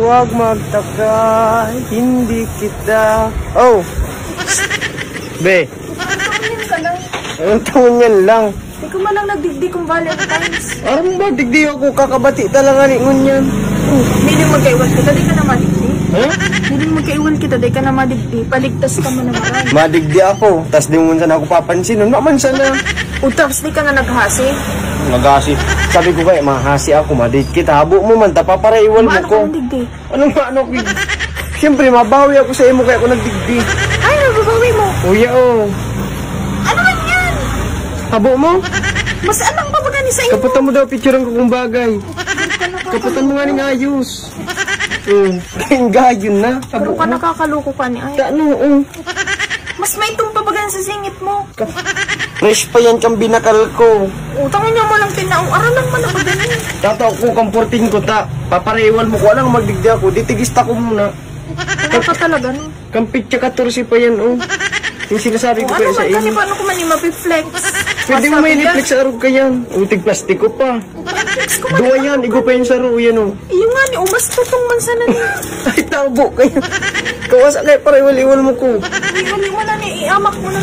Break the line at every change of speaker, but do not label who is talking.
huwag magtaka, hindi kita... Oh! Be!
Tumingin ka lang.
Anong taon yan lang?
Di ko man lang nagdigdi kong Valentine's.
Aram ba, digdi ako, kakabati talaga ni ngunyan.
Hindi magkaiwal kita, di ka na madigdi.
Ha?
Hindi magkaiwal kita, di ka na madigdi. Paligtas ka mo naman.
Madigdi ako, tas di mo sana ako papansin. Ano naman sana?
Utaps, di ka na naghasi.
Nagasi. Sabi ko kaya, mahasi ako, madate kita. Habo mo man, tapaparaiwal mo
Maano
ko.
ka ng digdi?
Anong maano? Siyempre, mabawi ako sa imo kaya ako nagdigdi.
Ay, nababawi mo.
Kuya, oh.
Ano man yan?
Habo mo?
Mas anong babagani sa iyo?
Kaputan mo daw picturean ko kung bagay. Kaputan mo nga ng ayos. Kayang gayon na.
Pero ka nakakaloko ka ni ay.
Ano,
Mas may itong pabagan sa singit mo.
fresh pa yan kang binakal ko.
Utangin niya mo lang tinaong. Aralan mo na pagani.
Tataw ko kang 14 ko ta. Paparaiwal mo ko. Alang magdigdi ako. Ditigista ko muna.
Ano ka talaga no?
Kampit siya 14 pa yan, oh. Yung sinasabi ko kaya
Ano
sa
man kasi
inyo.
paano ko man yung mapiflex?
Pwede mo may niflex sa arog ka yan. Utig plastic ko pa.
Flex ko man.
Duwa yan. Igo pa yung saro yan, oh.
Iyo nga ni umas tutong man sana niya.
Ay, tabo kayo. Kawasa kayo para iwal-iwal mo ko.
Ay, wala ni iamak mo na.